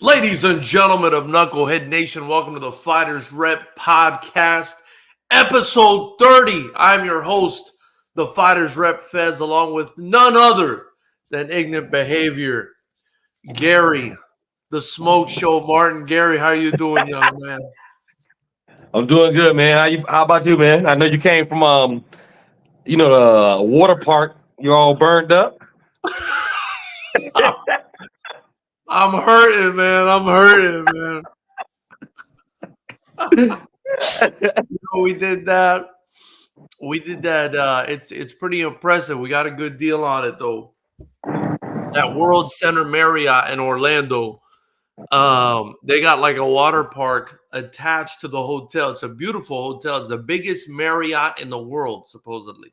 Ladies and gentlemen of Knucklehead Nation, welcome to the Fightersrep podcast, episode 30. I'm your host, the Fightersrep Fez, along with none other than Ignorant Behavior, Gary, the Smoke Show Martin. Gary, how you doing, young man? I'm doing good, man. How about you, man? I know you came from the water park. You're all burned up. I'm hurting, man. I'm hurting, man. We did that. We did that. It's pretty impressive. We got a good deal on it, though. That World Center Marriott in Orlando. They got like a water park attached to the hotel. It's a beautiful hotel. It's the biggest Marriott in the world, supposedly.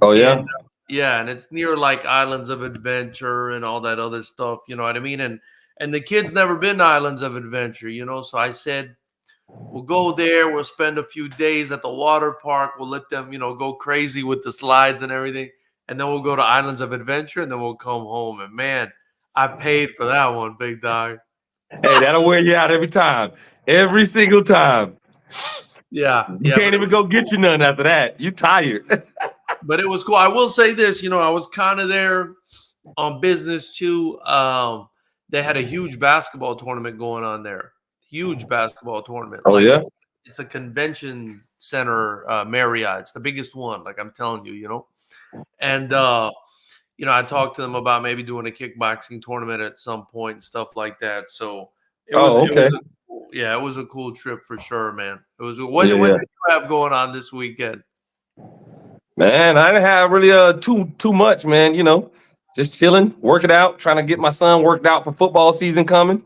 Oh yeah. And yeah, and it's near like Islands of Adventure and all that other stuff. You know what I mean? And the kids never been to Islands of Adventure, So I said, we'll go there. We'll spend a few days at the water park. We'll let them, go crazy with the slides and everything. And then we'll go to Islands of Adventure, and then we'll come home. And man, I paid for that one, big dog. Hey, that'll wear you out every time. Every single time. Yeah. You can't even go get you none after that. You tired. But it was cool. I will say this, I was kind of there on business too. They had a huge basketball tournament going on there. Huge basketball tournament. Oh, yeah? It's a convention center, Marriott. It's the biggest one, like I'm telling you, And, I talked to them about maybe doing a kickboxing tournament at some point and stuff like that. So it was a cool trip for sure, man. It was. What did you have going on this weekend? Man, I didn't have really too much, man. Just chilling, working out, trying to get my son worked out for football season coming,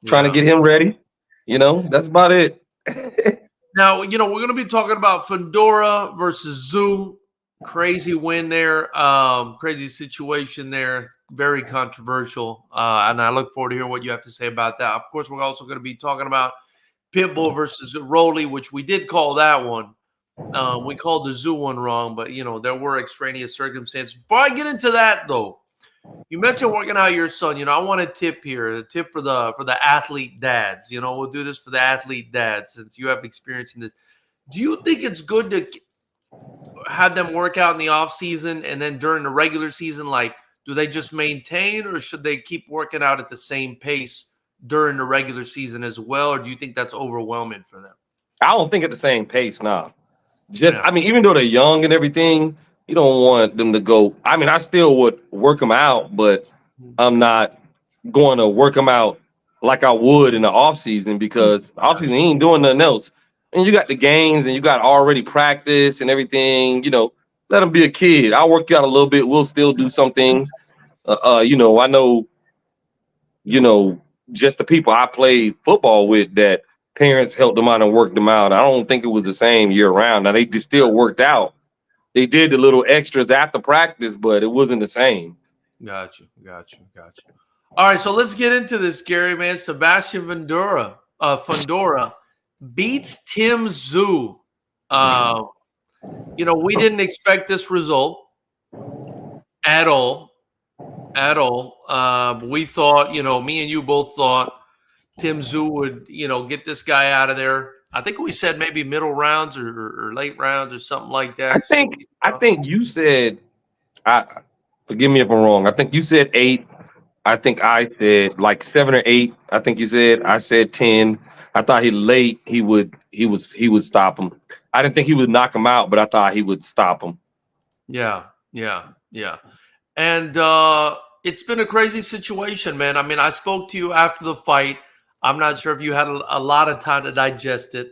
trying to get him ready. That's about it. Now, we're going to be talking about Fundora versus Tszyu. Crazy win there. Crazy situation there. Very controversial. And I look forward to hearing what you have to say about that. Of course, we're also going to be talking about Pitbull versus Rollie, which we did call that one. We called the Tszyu one wrong, but, there were extraneous circumstances. Before I get into that, though, you mentioned working out your son. I want a tip here, a tip for the athlete dads. We'll do this for the athlete dads since you have experience in this. Do you think it's good to have them work out in the off season and then during the regular season? Like, do they just maintain, or should they keep working out at the same pace during the regular season as well? Or do you think that's overwhelming for them? I don't think at the same pace, nah. Even though they're young and everything, you don't want them to go. I still would work them out, but I'm not going to work them out like I would in the off season, because off season he ain't doing nothing else. And you got the games and you got already practice and everything, let him be a kid. I'll work you out a little bit. We'll still do some things. I know, just the people I played football with, that parents helped them out and worked them out. I don't think it was the same year round. Now, they just still worked out. They did the little extras after practice, but it wasn't the same. Gotcha. All right, so let's get into this, Gary, man. Sebastian Fundora beats Tim Tszyu. We didn't expect this result at all. We thought, me and you both thought Tim Tszyu would, get this guy out of there. I think we said maybe middle rounds or late rounds or something like that. I think you said, forgive me if I'm wrong. I think you said 8. I think I said like 7 or 8. I think you said, I said 10. I thought he would stop him. I didn't think he would knock him out, but I thought he would stop him. Yeah. And it's been a crazy situation, man. I spoke to you after the fight. I'm not sure if you had a lot of time to digest it.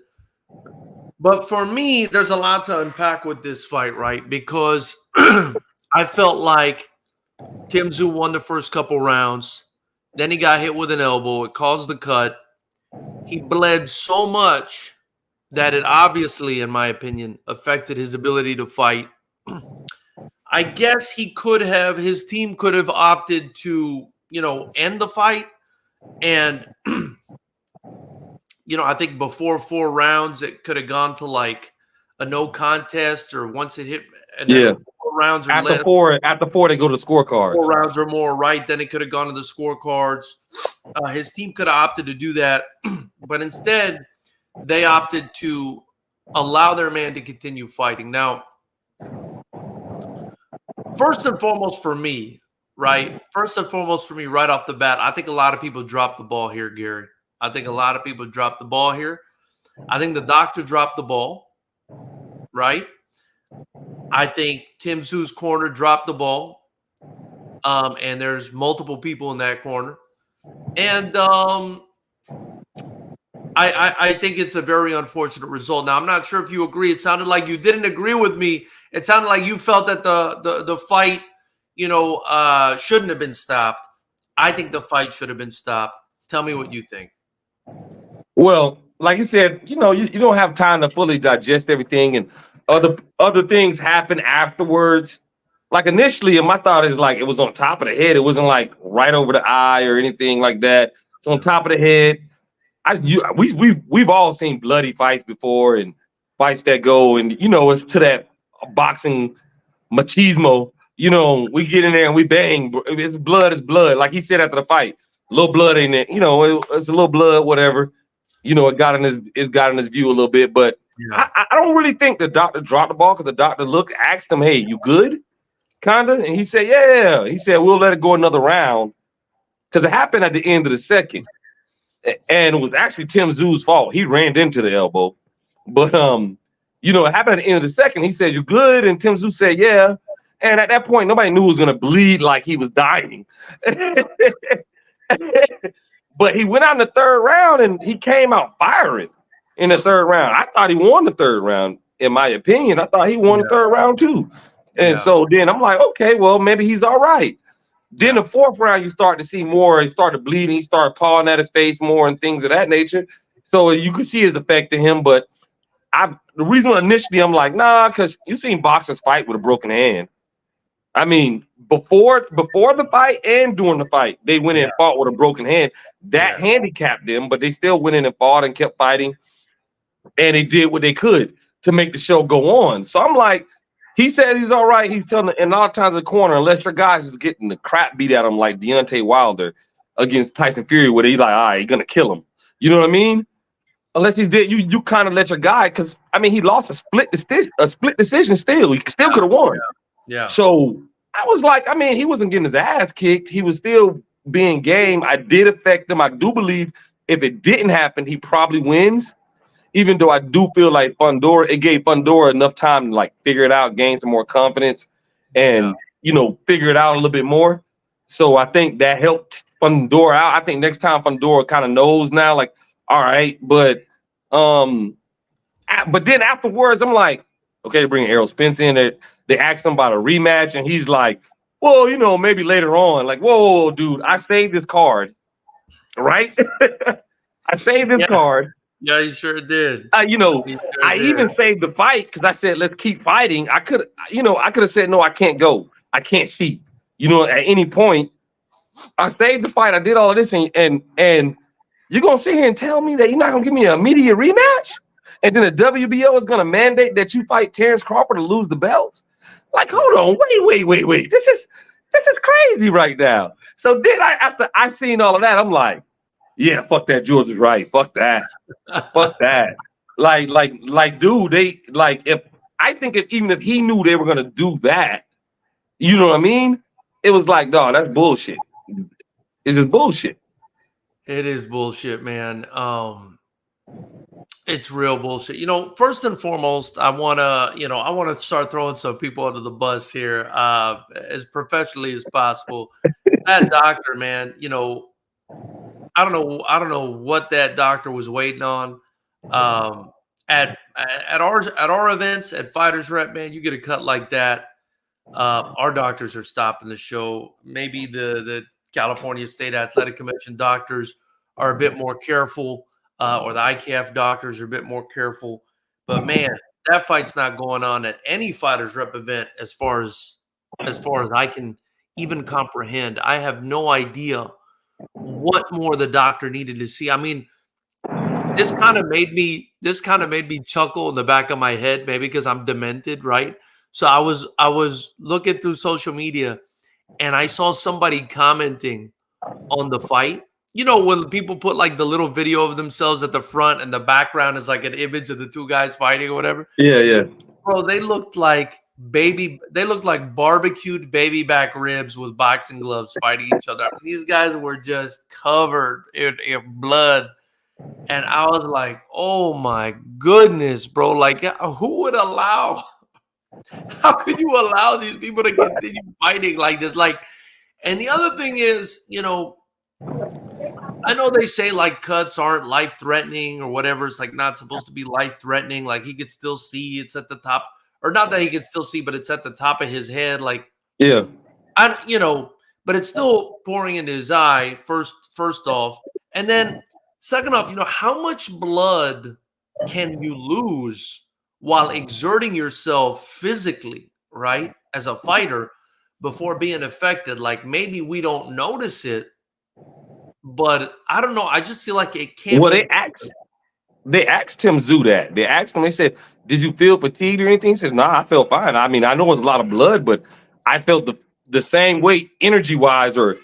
But for me, there's a lot to unpack with this fight, right? Because I felt like Tim Tszyu won the first couple rounds. Then he got hit with an elbow. It caused the cut. He bled so much that it obviously, in my opinion, affected his ability to fight. I guess his team could have opted to, end the fight. And, I think before 4 rounds, it could have gone to like a no contest, or once it hit 4 rounds or after less. After four, they go to scorecards. 4 rounds or more, right? Then it could have gone to the scorecards. His team could have opted to do that, but instead they opted to allow their man to continue fighting. Now, first and foremost for me, right? First and foremost for me, right off the bat, I think a lot of people dropped the ball here, Gary. I think a lot of people dropped the ball here. I think the doctor dropped the ball, right? I think Tim Tszyu's corner dropped the ball, and there's multiple people in that corner. And I think it's a very unfortunate result. Now, I'm not sure if you agree. It sounded like you didn't agree with me. It sounded like you felt that the fight, shouldn't have been stopped. I think the fight should have been stopped. Tell me what you think. Well, like you said, you don't have time to fully digest everything, and other things happen afterwards. Like initially, my thought is like it was on top of the head. It wasn't like right over the eye or anything like that. It's on top of the head. We've all seen bloody fights before, and fights that go, and it's to that boxing machismo. We get in there and we bang. It's blood is blood. Like he said after the fight, a little blood in it. It's a little blood, whatever. It got in his view a little bit, but yeah. I don't really think the doctor dropped the ball because the doctor asked him, "Hey, you good?" Kinda, and he said, "Yeah." He said, "We'll let it go another round," because it happened at the end of the second, and it was actually Tim Tszyu's fault. He ran into the elbow, but it happened at the end of the second. He said, "You good?" And Tim Tszyu said, "Yeah." And at that point, nobody knew he was gonna bleed like he was dying. But he went out in the third round and he came out firing in the third round. I thought he won the third round, in my opinion. I thought he won the third round too. And so then I'm like, okay, well, maybe he's all right. Then the fourth round, you start to see more. He started bleeding. He started pawing at his face more and things of that nature. So you can see his effect to him. But the reason initially I'm like, nah, because you seen boxers fight with a broken hand. I mean, before the fight and during the fight, they went in and fought with a broken hand. That handicapped them, but they still went in and fought and kept fighting. And they did what they could to make the show go on. So I'm like, he said he's all right. He's telling in all times of the corner, unless your guys is getting the crap beat out of him like Deontay Wilder against Tyson Fury, where he's like, all right, you're going to kill him. You know what I mean? Unless he did, you kind of let your guy, because, I mean, he lost a split decision still. He still could have won. Yeah. So I was like, I mean, he wasn't getting his ass kicked. He was still being game. I did affect him. I do believe if it didn't happen, he probably wins. Even though I do feel like it gave Fundora enough time to like figure it out, gain some more confidence, and figure it out a little bit more. So I think that helped Fundora out. I think next time Fundora kind of knows now, like, all right, but then afterwards, I'm like, okay, bring Errol Spence in. They asked him about a rematch, and he's like, well, maybe later on. Like, whoa, dude, I saved this card, right? I saved this card. Yeah, you sure did. I even saved the fight because I said, let's keep fighting. I could have said, no, I can't go. I can't see. At any point, I saved the fight. I did all of this, and you're gonna sit here and tell me that you're not gonna give me an immediate rematch, and then the WBO is gonna mandate that you fight Terrence Crawford to lose the belts. Like, hold on, wait. This is crazy right now. So then after I seen all of that, I'm like, yeah, fuck that. George is right. Fuck that. Fuck that. Like, dude, even if he knew they were gonna do that, you know what I mean? It was like, no, that's bullshit. It's just bullshit. It is bullshit, man. It's real bullshit. First and foremost, I want to start throwing some people under the bus here, as professionally as possible. That doctor, man, I don't know what that doctor was waiting on. At our events at Fightersrep, man, you get a cut like that. Our doctors are stopping the show. Maybe the California State Athletic Commission doctors are a bit more careful, or the IKF doctors are a bit more careful. But man, that fight's not going on at any Fightersrep event as far as I can even comprehend. I have no idea what more the doctor needed to see. I mean, this kind of made me chuckle in the back of my head, maybe because I'm demented, right? So I was looking through social media, and I saw somebody commenting on the fight. You know, when people put like the little video of themselves at the front and the background is like an image of the two guys fighting or whatever. Yeah, yeah. Bro, they looked like barbecued baby back ribs with boxing gloves fighting each other. I mean, these guys were just covered in blood. And I was like, oh my goodness, bro. Like, who would allow, how could you allow these people to continue fighting like this? Like, and the other thing is, you know, I know they say like cuts aren't life threatening or whatever. It's like not supposed to be life threatening. Like he could still see, it's at the top, or not that he can still see, but it's at the top of his head. Like, Yeah. But it's still pouring into his eye. First off, and then second off, you know, how much blood can you lose while exerting yourself physically, right, as a fighter before being affected? Like maybe we don't notice it, but I don't know. I just feel like it can't. Well, they asked him Zoo that. They asked him, they said, did you feel fatigued or anything? He says, nah, I felt fine. I mean, I know it was a lot of blood, but I felt the same way energy wise, or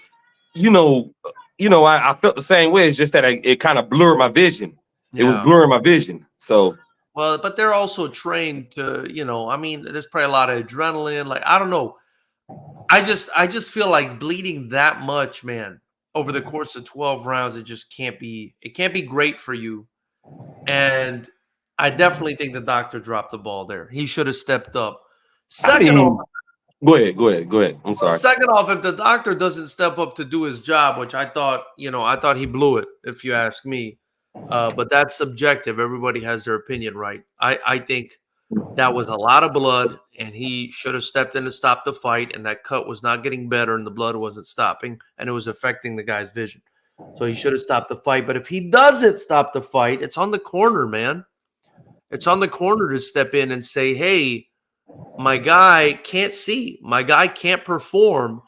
I felt the same way. It's just that it kind of blurred my vision. It was blurring my vision. So well, but they're also trained to, I mean, there's probably a lot of adrenaline. Like, I don't know. I just feel like bleeding that much, man, over the course of 12 rounds, it can't be great for you. And I definitely think the doctor dropped the ball there. He should have stepped up. Second off, go ahead. I'm sorry. Second off, if the doctor doesn't step up to do his job, which I thought he blew it, if you ask me. But that's subjective. Everybody has their opinion, right? I think that was a lot of blood, and he should have stepped in to stop the fight, and that cut was not getting better, and the blood wasn't stopping, and it was affecting the guy's vision. So he should have stopped the fight. But if he doesn't stop the fight, it's on the corner, man. It's on the corner to step in and say, hey, my guy can't see. My guy can't perform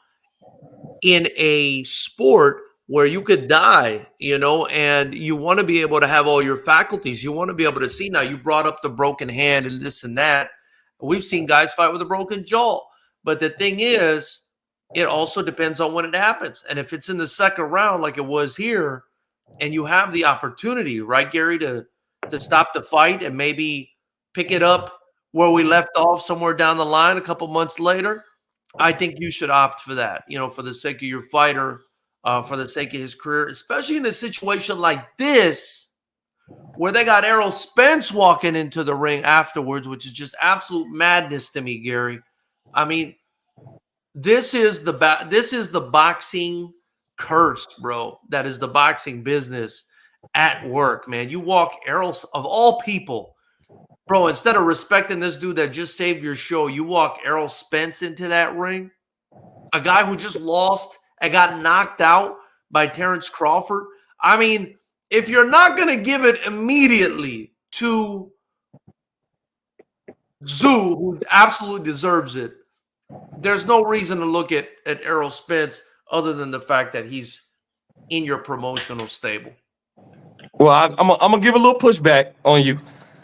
in a sport where you could die, and you want to be able to have all your faculties. You want to be able to see. Now, you brought up the broken hand and this and that. We've seen guys fight with a broken jaw. But the thing is, it also depends on when it happens. And if it's in the second round like it was here, and you have the opportunity, right, Gary, to stop the fight and maybe pick it up where we left off somewhere down the line a couple months later, I think you should opt for that, for the sake of your fighter, for the sake of his career, especially in a situation like this where they got Errol Spence walking into the ring afterwards, which is just absolute madness to me, Gary. I mean, this is the boxing curse, bro. That is the boxing business at work, man. You walk Errol, of all people, bro, instead of respecting this dude that just saved your show, you walk Errol Spence into that ring, a guy who just lost and got knocked out by Terrence Crawford. I mean, if you're not going to give it immediately to Tszyu, who absolutely deserves it, there's no reason to look at Errol Spence other than the fact that he's in your promotional stable. Well, I'm gonna give a little pushback on you,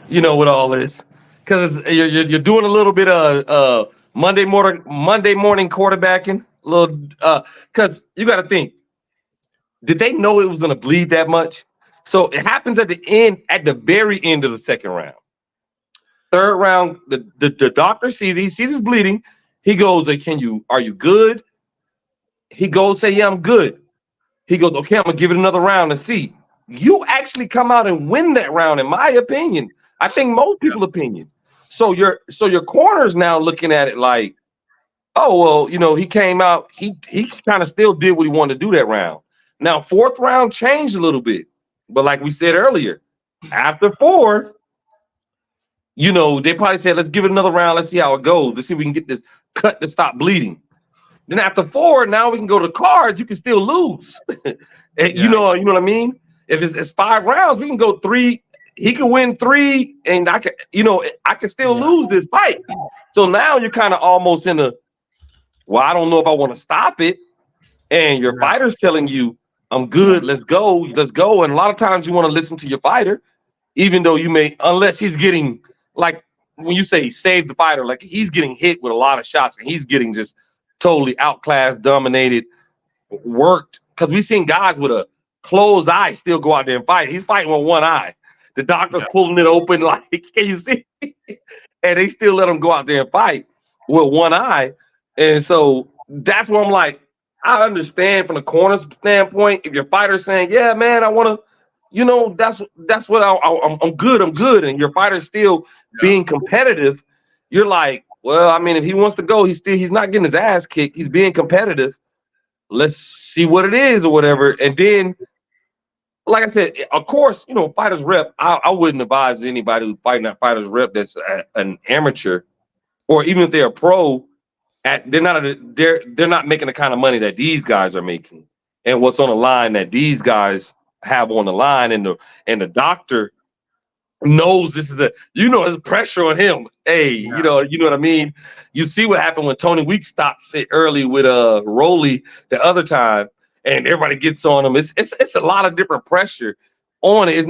with all this, because you're doing a little bit of Monday morning quarterbacking, because you got to think, did they know it was gonna bleed that much? So it happens at the very end of the second round. Third round, the doctor sees his bleeding. He goes, are you good? He goes, say, yeah, I'm good. He goes, okay, I'm gonna give it another round and see. You actually come out and win that round, in my opinion. I think most people's opinion. So your corner's now looking at it like, oh, well, he came out, he kind of still did what he wanted to do that round. Now, fourth round changed a little bit. But like we said earlier, after 4, they probably said, let's give it another round. Let's see how it goes. Let's see if we can get this cut to stop bleeding. Then after 4, now we can go to cards. You can still lose. You know what I mean? If it's 5 rounds, we can go 3. He can win 3, and I can still lose this fight. So now you're kind of almost in a, well, I don't know if I want to stop it. And your fighter's telling you, I'm good. Let's go. And a lot of times you want to listen to your fighter, even though you may, unless he's getting like when you say save the fighter, like he's getting hit with a lot of shots and he's getting just totally outclassed, dominated, worked. Because we've seen guys with a closed eye still go out there and fight. He's fighting with one eye. The doctor's pulling it open, like, can you see? And they still let him go out there and fight with one eye. And so that's where I'm like, I understand from the corner standpoint. If your fighter's saying, yeah, man, I want to, you know, that's what I'm good. And your fighter's still being competitive. You're like, well, I mean, if he wants to go, he's not getting his ass kicked. He's being competitive. Let's see what it is or whatever. And then, like I said, of course, you know, Fightersrep, I wouldn't advise anybody who's fighting at Fightersrep that's an amateur, or even if they're a pro, they're not making the kind of money that these guys are making, and what's on the line that these guys have on the line, and the doctor knows this is there's pressure on him. Hey, you know what I mean? You see what happened when Tony Weeks stopped sit early with Rollie the other time, and everybody gets on him. It's a lot of different pressure on it.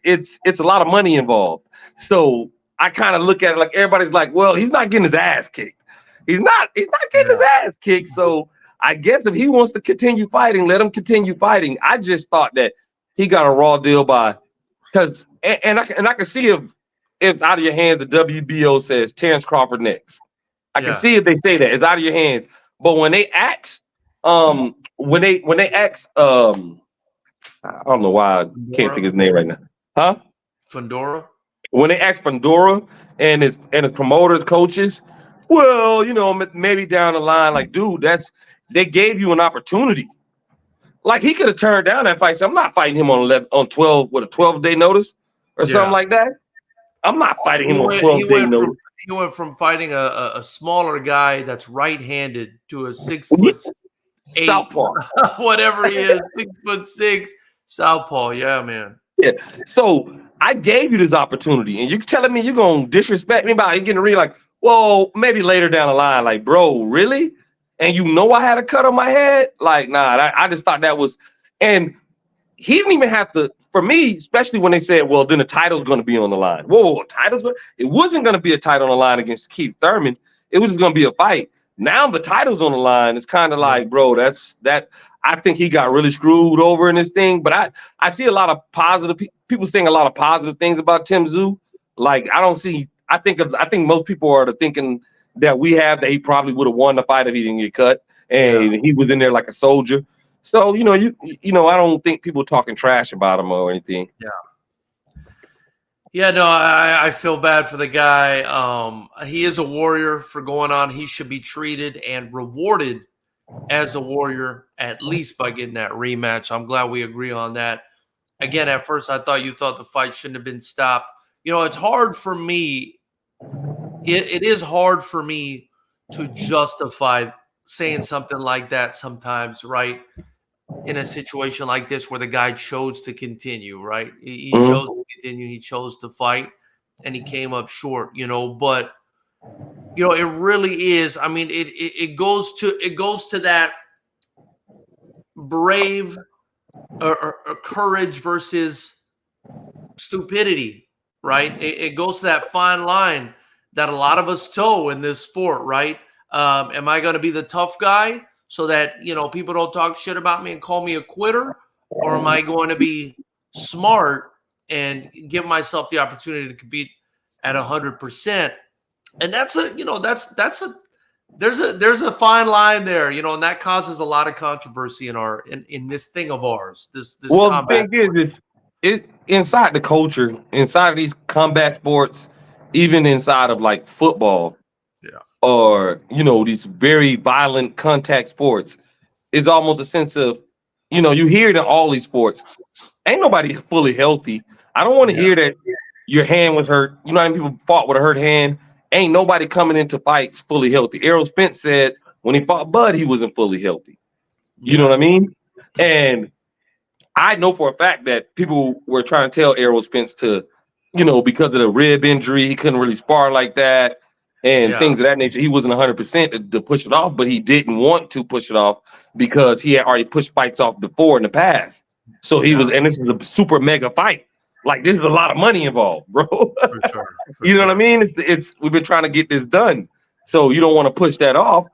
It's a lot of money involved. So I kind of look at it like everybody's like, well, he's not getting his ass kicked. He's not getting his ass kicked. So I guess if he wants to continue fighting, let him continue fighting. I just thought that he got a raw deal because I can see if out of your hands the WBO says Terrence Crawford next. I can see if they say that it's out of your hands. But when they ask, I don't know why I can't think of his name right now. Huh? Fundora. When they ask Fundora and his promoters, coaches, well, you know, maybe down the line, like, dude, they gave you an opportunity. Like, he could have turned down that fight. So I'm not fighting him on 12 with a 12-day notice or something like that. I'm not fighting him on 12-day notice. He went from fighting a smaller guy that's right-handed to a 6'8" southpaw, whatever he is, 6'6" southpaw. Yeah, man. Yeah. So I gave you this opportunity, and you're telling me you're gonna disrespect me by getting a read like, well, maybe later down the line, like, bro, really? And you know I had a cut on my head? Like, nah, I just thought that was, and he didn't even have to, for me, especially when they said, well, then the title's going to be on the line. Whoa, it wasn't going to be a title on the line against Keith Thurman. It was just going to be a fight. Now the title's on the line. It's kind of like, bro, I think he got really screwed over in this thing. But I see a lot of positive people saying a lot of positive things about Tim Tszyu. Like, I think most people are thinking that that he probably would have won the fight if he didn't get cut, and he was in there like a soldier. So, you know, I don't think people talking trash about him or anything. Yeah, no, I feel bad for the guy. He is a warrior for going on. He should be treated and rewarded as a warrior, at least by getting that rematch. I'm glad we agree on that. Again, at first I thought you thought the fight shouldn't have been stopped. You know, it's hard for me. It is hard for me to justify saying something like that sometimes, right? In a situation like this where the guy chose to continue, right? He chose to continue. He chose to fight, and he came up short, you know. But, you know, it really is. I mean, it goes to that brave or courage versus stupidity, right? It goes to that fine line that a lot of us toe in this sport, right? Am I going to be the tough guy so that, you know, people don't talk shit about me and call me a quitter? Or am I going to be smart and give myself the opportunity to compete at 100%? And there's a fine line there, you know, and that causes a lot of controversy in this thing of ours. This well, the thing is, it inside the culture, inside of these combat sports, even inside of like football, or, you know, these very violent contact sports, it's almost a sense of, you know, you hear it in all these sports. Ain't nobody fully healthy. I don't want to hear that your hand was hurt. You know how many people fought with a hurt hand? Ain't nobody coming into fights fully healthy. Errol Spence said when he fought Bud, he wasn't fully healthy. You know what I mean? And I know for a fact that people were trying to tell Errol Spence to, you know, because of the rib injury, he couldn't really spar like that and things of that nature. He wasn't 100% to push it off, but he didn't want to push it off because he had already pushed fights off before in the past. So he was, and this is a super mega fight. like this is a lot of money involved, bro. For sure. You know what I mean? It's we've been trying to get this done, so you don't want to push that off.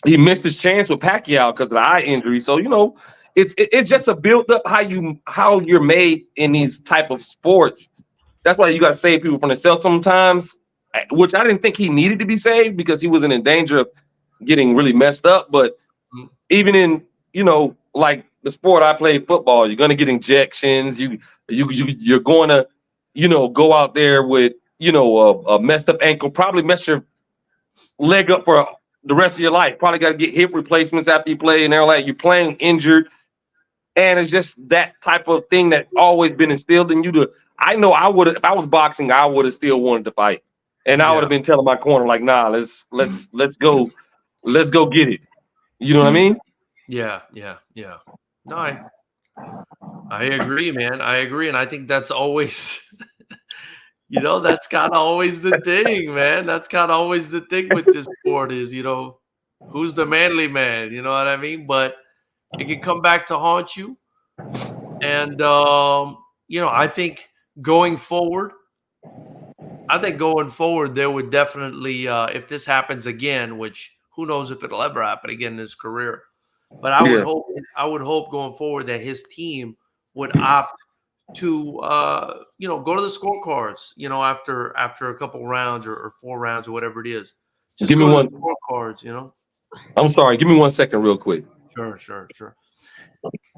He missed his chance with Pacquiao because of the eye injury. So it's just a build up how you're made in these type of sports. That's why you got to save people from themselves sometimes, which I didn't think he needed to be saved because he wasn't in danger of getting really messed up. But even in like the sport I played, football, you're gonna get injections. You're going to go out there with a messed up ankle, probably mess your leg up for the rest of your life. Probably got to get hip replacements after you play, and they're like you're playing injured, and it's just that type of thing that always been instilled in you. I know I would have, if I was boxing, I would have still wanted to fight, and I would have been telling my corner like, nah, let's go get it. You know what I mean? Yeah. No, I agree, man. I agree, and I think that's always. That's kind of always the thing, man. That's kind of always the thing with this sport is, who's the manly man? You know what I mean? But it can come back to haunt you. And, I think going forward, there would definitely, if this happens again, which who knows if it'll ever happen again in his career. But I would hope going forward that his team would opt to go to the scorecards, after a couple rounds or 4 rounds or whatever it is. Just give me one scorecards, I'm sorry, give me 1 second real quick. Sure.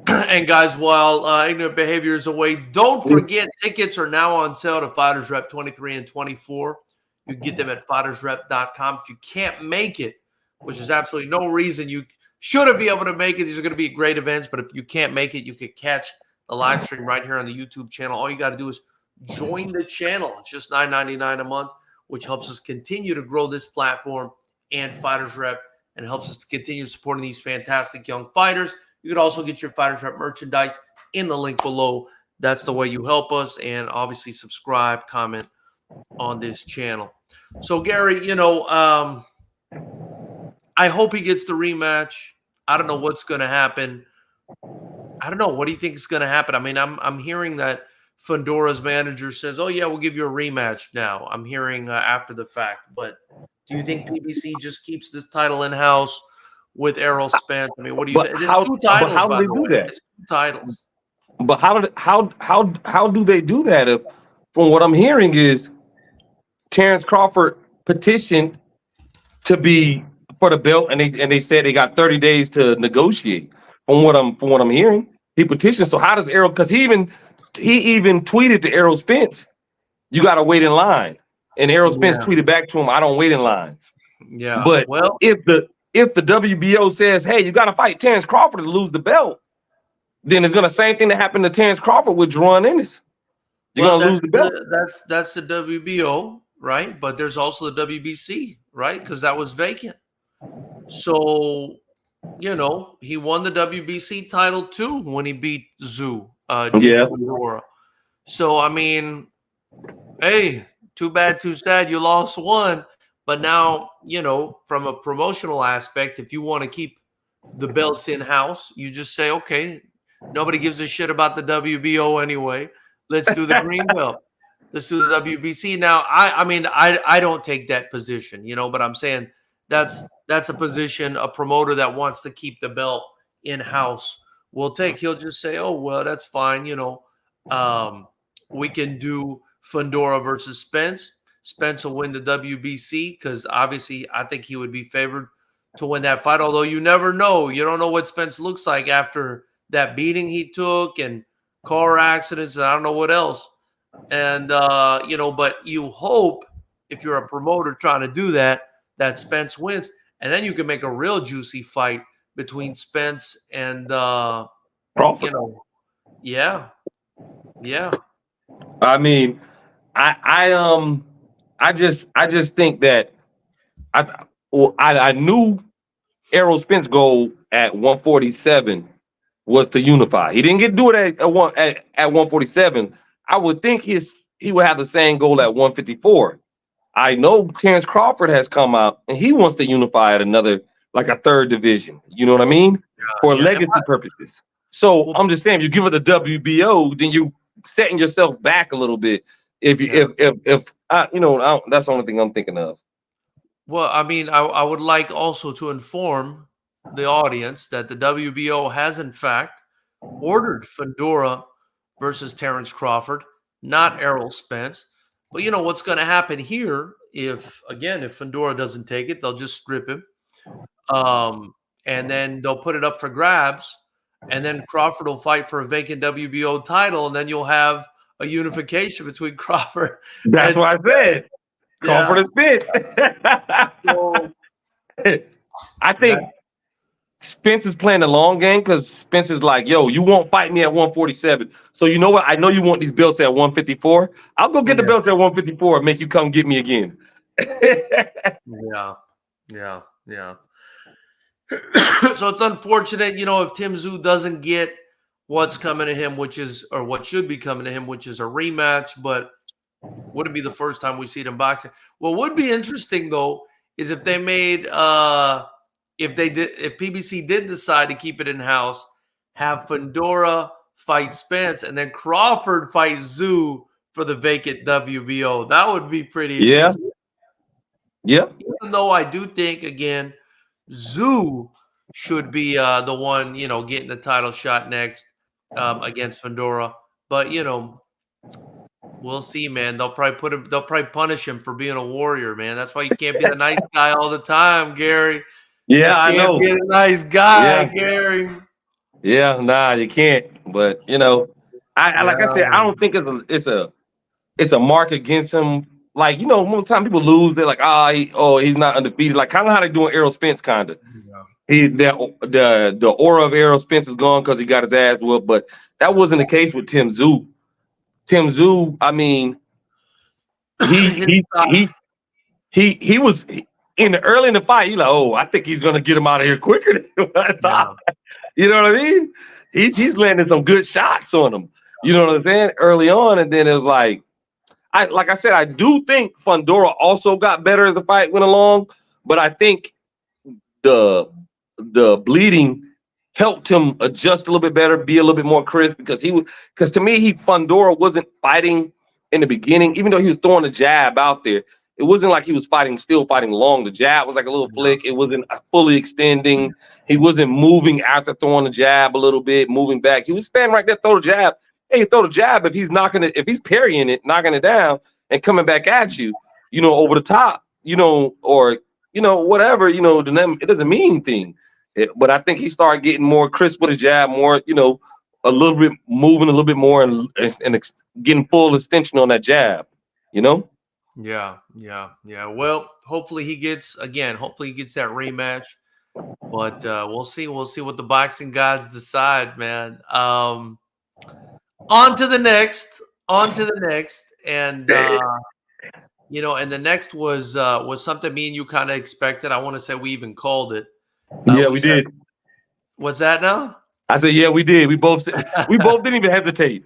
And guys, while ignorant behavior is away, don't forget tickets are now on sale to Fightersrep 23 and 24. You can get them at fightersrep.com. If you can't make it, which is absolutely no reason you shouldn't be able to make it, these are going to be great events, but if you can't make it, you can catch the live stream right here on the YouTube channel. All you got to do is join the channel. It's just $9.99 a month, which helps us continue to grow this platform and Fightersrep, and helps us to continue supporting these fantastic young fighters. You could also get your Fightersrep merchandise in the link below. That's the way you help us, and obviously subscribe, comment on this channel. So Gary, I hope he gets the rematch. I don't know what's going to happen. I don't know. What do you think is going to happen? I mean, I'm hearing that Fundora's manager says, "Oh yeah, we'll give you a rematch." Now I'm hearing after the fact, but do you think PBC just keeps this title in house with Errol Spence? I mean, what do you think? There's 2 titles. How do they do that? There's 2 titles. But how do they do that? If from what I'm hearing is Terrence Crawford petitioned to be for the belt, and they said they got 30 days to negotiate. From what I'm hearing, he petitioned. So how does Errol? Because he even tweeted to Errol Spence, "You got to wait in line." And Errol Spence tweeted back to him, "I don't wait in lines." Yeah. But if the WBO says, "Hey, you got to fight Terrence Crawford to lose the belt," then it's gonna same thing that happened to Terrence Crawford with Jerron Ennis. You're gonna lose the belt. That's the WBO, right? But there's also the WBC, right? Because that was vacant. So, he won the WBC title too when he beat Tszyu. Fundora. So I mean, hey, too bad, too sad. You lost one, but now from a promotional aspect, if you want to keep the belts in house, you just say, okay, nobody gives a shit about the WBO anyway. Let's do the green belt. Let's do the WBC. Now, I don't take that position, but I'm saying that's a position a promoter that wants to keep the belt in house will take. He'll just say, oh, well, that's fine. We can do Fundora versus Spence. Spence will win the WBC because obviously I think he would be favored to win that fight. Although you never know. You don't know what Spence looks like after that beating he took and car accidents and I don't know what else. And, but you hope if you're a promoter trying to do that Spence wins. And then you can make a real juicy fight between Spence and, Crawford. Yeah. I mean, I just think that I knew Errol Spence's goal at 147 was to unify. He didn't get to do it at 147. I would think he would have the same goal at 154. I know Terrence Crawford has come out and he wants to unify at another, like a third division. You know what I mean? For legacy purposes. So I'm just saying, if you give it the WBO, then you setting yourself back a little bit. If you if that's the only thing I'm thinking of. Well, I mean, I would like also to inform the audience that the WBO has in fact ordered Fundora versus Terrence Crawford, not Errol Spence. But you know what's going to happen here if Fundora doesn't take it, they'll just strip him. And then they'll put it up for grabs, and then Crawford will fight for a vacant WBO title, and then you'll have a unification between Crawford. That's what I said. Crawford and Spence. So, I think Spence is playing the long game because Spence is like, yo, you won't fight me at 147. So you know what? I know you want these belts at 154. I'll go get the belts at 154 and make you come get me again. Yeah. So it's unfortunate, you know, if Tim Tszyu doesn't get what's coming to him, what should be coming to him, which is a rematch, but wouldn't be the first time we see it in boxing. What would be interesting though is if they made if PBC did decide to keep it in house, have Fundora fight Spence and then Crawford fight Tszyu for the vacant WBO. That would be pretty interesting. Yeah. Even though I do think again, Tszyu should be the one, you know, getting the title shot next against Fundora. But you know, we'll see, man. They'll probably punish him for being a warrior, man. That's why you can't be the nice guy all the time, Gary. Yeah, I know. Be a nice guy, Gary. Yeah, nah, you can't. But you know, like I said, I don't think it's a mark against him. Like, you know, most time people lose, they're like, he's not undefeated. Like kind of how they doing Errol Spence, kind of. Yeah. The aura of Errol Spence is gone because he got his ass whooped, but that wasn't the case with Tim Tszyu. Tim Tszyu, I mean, he was early in the fight. He's like, oh, I think he's gonna get him out of here quicker than what I thought. Yeah. You know what I mean? He's landing some good shots on him. You know what I'm saying? Early on, and then it's like I said, I do think Fundora also got better as the fight went along, but I think the bleeding helped him adjust a little bit better, be a little bit more crisp because to me, Fundora wasn't fighting in the beginning, even though he was throwing the jab out there. It wasn't like he was still fighting long. The jab was like a little flick. It wasn't fully extending. He wasn't moving after throwing the jab a little bit, moving back. He was standing right there, throw the jab. Hey, throw the jab if he's parrying it, knocking it down, and coming back at you, you know, over the top, you know, or, you know, whatever, you know, to them, it doesn't mean anything. But I think he started getting more crisp with his jab, more, you know, a little bit moving a little bit more and getting full extension on that jab, you know? Yeah. Well, hopefully he gets that rematch. But we'll see. We'll see what the boxing gods decide, man. On to the next. And you know, and the next was something me and you kind of expected. I want to say we even called it. Yeah, we did. What's that now? I said, yeah, we did. We both didn't even hesitate.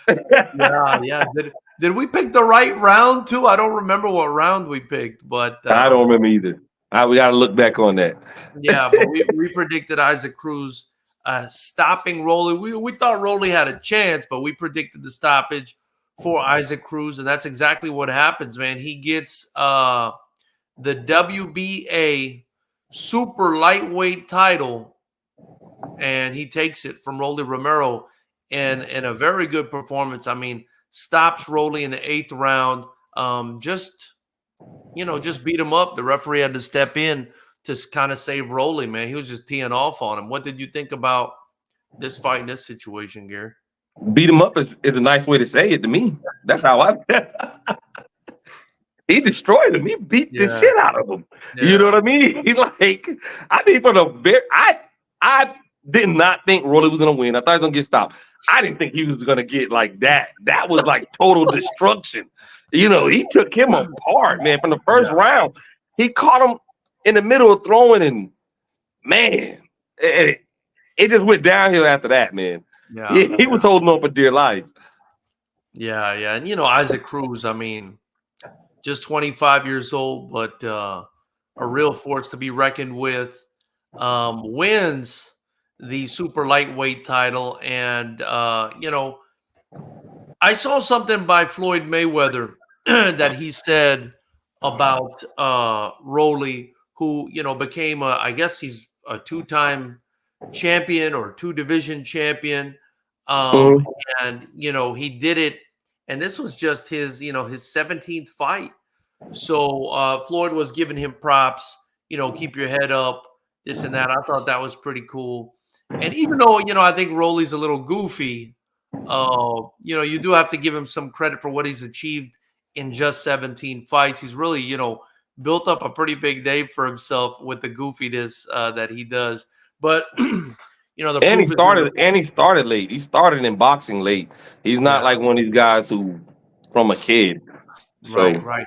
Yeah. Did we pick the right round too? I don't remember what round we picked, but I don't remember either. We got to look back on that. Yeah, but we predicted Isaac Cruz stopping Rollie. We thought Rollie had a chance, but we predicted the stoppage for Isaac Cruz, and that's exactly what happens, man. He gets the WBA super lightweight title, and he takes it from Rollie Romero in a very good performance. I mean, stops Rollie in the 8th round. Just beat him up. The referee had to step in to kind of save Rollie, man. He was just teeing off on him. What did you think about this fight in this situation, Gary? Beat him up is a nice way to say it to me. That's how he destroyed him. He beat the shit out of him. Yeah. You know what I mean? I did not think Rollie was gonna win. I thought he was gonna get stopped. I didn't think he was gonna get like that. That was like total destruction. You know, he took him apart, man. From the first round, he caught him in the middle of throwing, and man, it just went downhill after that, man. Yeah, he was holding on for dear life. Yeah. And, you know, Isaac Cruz, I mean, just 25 years old, but a real force to be reckoned with, wins the super lightweight title. And, you know, I saw something by Floyd Mayweather that he said about Rollie, who became I guess he's a two-time champion or two-division champion, um, Mhm. and he did it, and this was just his 17th fight. So Floyd was giving him props, keep your head up, this and that. I thought that was pretty cool. And even though I think Rollie's a little goofy, you do have to give him some credit for what he's achieved in just 17 fights. He's really, built up a pretty big name for himself with the goofiness that he does. But the And he proof is in the started late. He started in boxing late. He's not yeah, like one of these guys who from a kid. right, So right.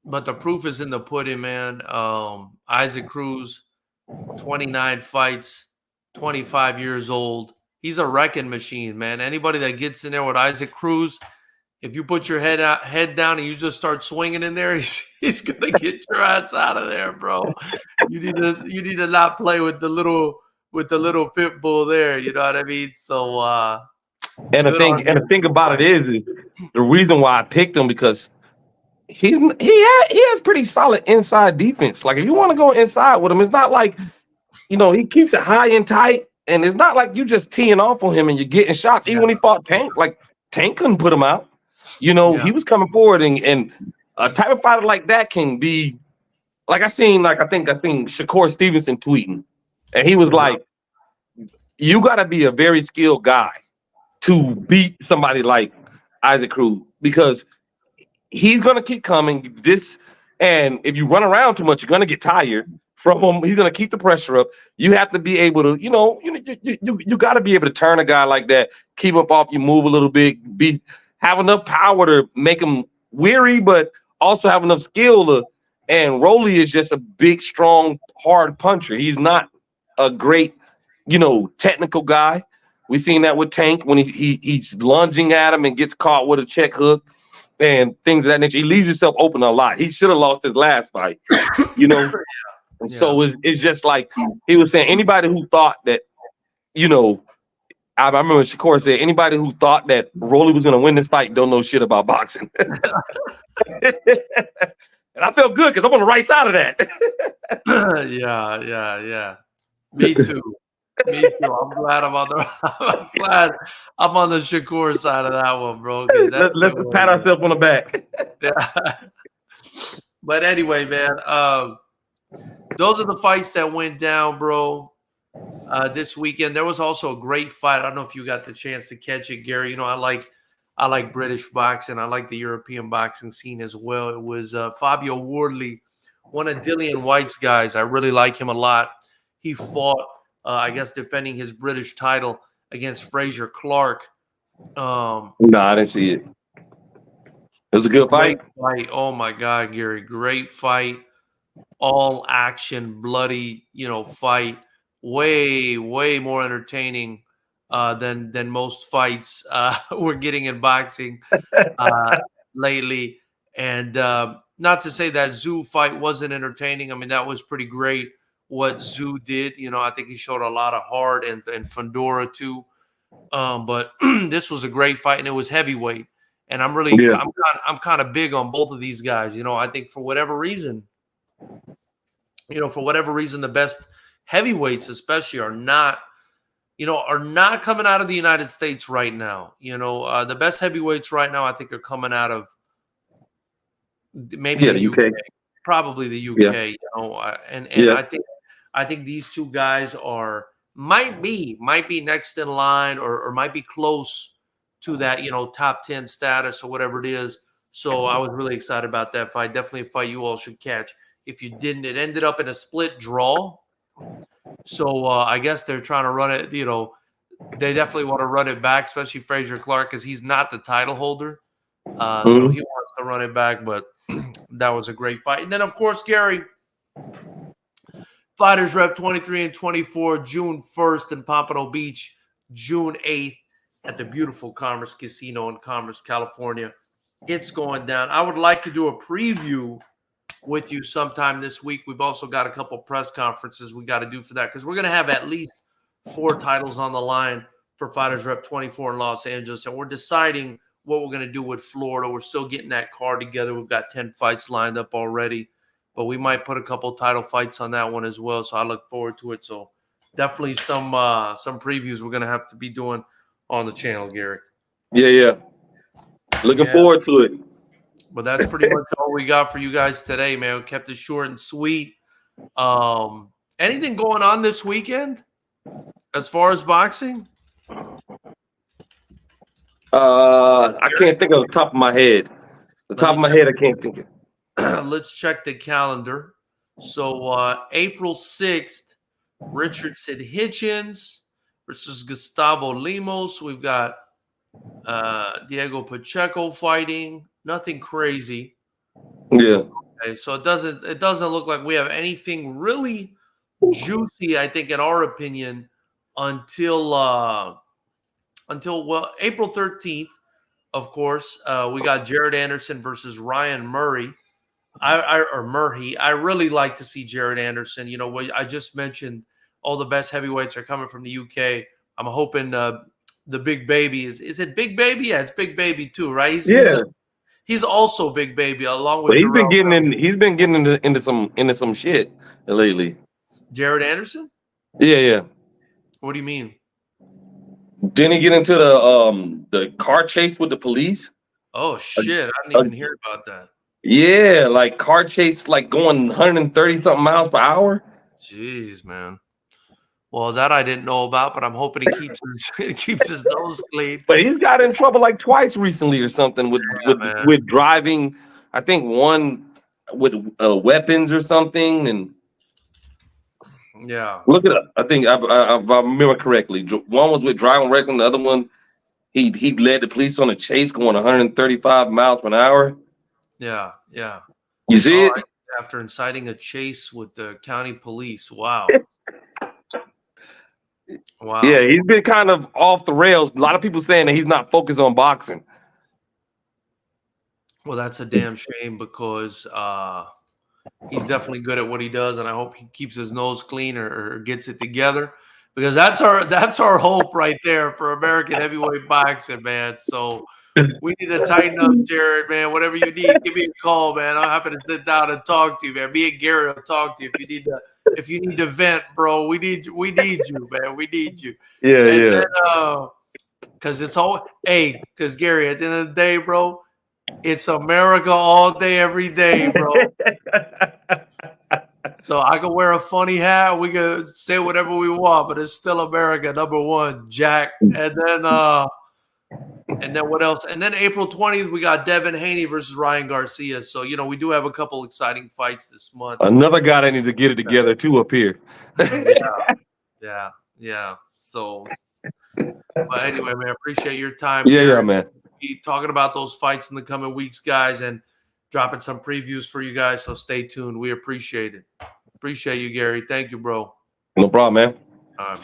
But the proof is in the pudding, man. Isaac Cruz, 29 fights, 25 years old. He's a wrecking machine, man. Anybody that gets in there with Isaac Cruz, if you put your head down and you just start swinging in there, he's gonna get your ass out of there, bro. You need to not play with the little pit bull there. You know what I mean? So and the good thing on him. about it is the reason why I picked him because he has pretty solid inside defense. Like if you want to go inside with him, it's not like he keeps it high and tight, and it's not like you just teeing off on him and you're getting shots. Even Yeah, when he fought Tank, like Tank couldn't put him out. yeah, He was coming forward, and a type of fighter like that can be like I think Shakur Stevenson tweeting, and he was yeah, like, "You got to be a very skilled guy to beat somebody like Isaac Cruz because he's gonna keep coming. And if you run around too much, you're gonna get tired from him. He's gonna keep the pressure up. You have to be able to, you got to be able to turn a guy like that, keep him off you, move a little bit, have enough power to make him weary, but also have enough skill to. And Rollie is just a big, strong, hard puncher. He's not a great, technical guy. We've seen that with Tank when he's lunging at him and gets caught with a check hook and things of that nature. He leaves himself open a lot. He should have lost his last fight, And yeah. so it's just like he was saying, anybody who thought that, I remember Shakur said, anybody who thought that Rollie was going to win this fight don't know shit about boxing. And I felt good because I'm on the right side of that. Yeah. Me too. Me too. I'm glad I'm on the Shakur side of that one, bro. Let's pat ourselves on the back. Yeah. But anyway, man, those are the fights that went down, bro. This weekend, there was also a great fight. I don't know if you got the chance to catch it, Gary. I like British boxing. I like the European boxing scene as well. It was Fabio Wardley, one of Dillian White's guys. I really like him a lot. He fought, I guess, defending his British title against Frazier Clark. No, I didn't see it. It was a good fight. Oh my God, Gary, great fight. All action, bloody, fight. Way more entertaining than most fights we're getting in boxing lately. And not to say that Tszyu fight wasn't entertaining. I mean, that was pretty great what Tszyu did. I think he showed a lot of heart, and Fundora too. But this was a great fight, and it was heavyweight. And I'm kind of big on both of these guys. I think for whatever reason, the best heavyweights especially are not coming out of the United States right now. The best heavyweights right now, I think, are coming out of maybe the UK, probably the UK. Yeah. And I think these two guys might be next in line or might be close to that top 10 status or whatever it is. So I was really excited about that fight. Definitely a fight you all should catch. If you didn't, it ended up in a split draw. So I guess they're trying to run it. They definitely want to run it back, especially Frazier Clark, because he's not the title holder. So he wants to run it back. But that was a great fight. And then, of course, Gary, Fightersrep 23 and 24, June 1st in Pompano Beach, June 8th at the beautiful Commerce Casino in Commerce, California. It's going down. I would like to do a preview with you sometime this week. We've also got a couple press conferences we got to do for that because we're going to have at least 4 titles on the line for Fightersrep 24 in Los Angeles, and we're deciding what we're going to do with Florida. We're still getting that card together. We've got 10 fights lined up already, but we might put a couple title fights on that one as well. So I look forward to it. So definitely some previews we're going to have to be doing on the channel, Gary. Yeah. Looking forward to it. But that's pretty much all we got for you guys today, man. We kept it short and sweet. Anything going on this weekend as far as boxing? I can't think of the top of my head. I can't think of. Let's check the calendar. So April 6th, Richardson Hitchens versus Gustavo Lemos. We've got Diego Pacheco fighting. Nothing crazy. Yeah. Okay, so it doesn't look like we have anything really juicy, I think, in our opinion, until April 13th. Of course, we got Jared Anderson versus Ryan Murray. Murray. I really like to see Jared Anderson. You know, I just mentioned all the best heavyweights are coming from the UK. I'm hoping the Big Baby is it Big Baby? Yeah, it's Big Baby too, right? He's also Big Baby along with. But he's been getting into some shit lately. Jared Anderson? Yeah. What do you mean? Didn't he get into the car chase with the police? Oh shit! I didn't even hear about that. Yeah, like car chase, like going 130 something miles per hour. Jeez, man. Well, that I didn't know about, but I'm hoping he keeps his nose clean. But he's got in trouble like twice recently or something with driving. I think one with weapons or something. And yeah, look it up. I think if I remember correctly, one was with driving reckless. The other one, he led the police on a chase going 135 miles per hour. Yeah. You see it? After inciting a chase with the county police. Wow. Wow. Yeah, he's been kind of off the rails. A lot of people saying that he's not focused on boxing. Well, that's a damn shame because he's definitely good at what he does, and I hope he keeps his nose clean or gets it together, because that's our hope right there for American heavyweight boxing, man. So we need to tighten up, Jared, man. Whatever you need, give me a call, man. I'm happy to sit down and talk to you, man. Me and Gary will talk to you if you need to vent, bro. We need you, man. We need you. Yeah. Because it's all because Gary, at the end of the day, bro, it's America all day, every day, bro. So I can wear a funny hat. We can say whatever we want, but it's still America, number one, Jack. And then what else? And then April 20th, we got Devin Haney versus Ryan Garcia. So, you know, we do have a couple exciting fights this month. Another guy that needs to get it together, too, up here. Yeah. So, but anyway, man, appreciate your time. Yeah, man. Be talking about those fights in the coming weeks, guys, and dropping some previews for you guys. So stay tuned. We appreciate it. Appreciate you, Gary. Thank you, bro. No problem, man. All right.